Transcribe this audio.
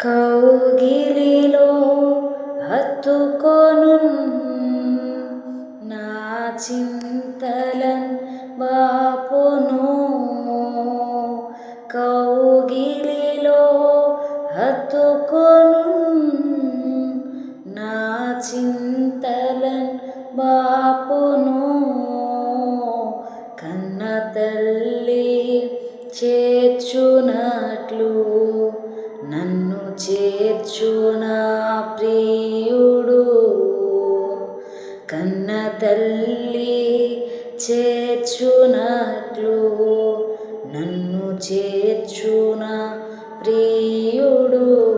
కౌగిలిలో హత్తుకొను నా చింతలన్ బాపును. కౌగిలిలో హత్తుకొను నా చింతలన్ బాపును. కన్న తల్లి చేర్చునట్లు నన్ను చేర్చునా ప్రియుడు. కన్న తల్లి చేర్చునట్లు నన్ను చేర్చునా ప్రియుడు.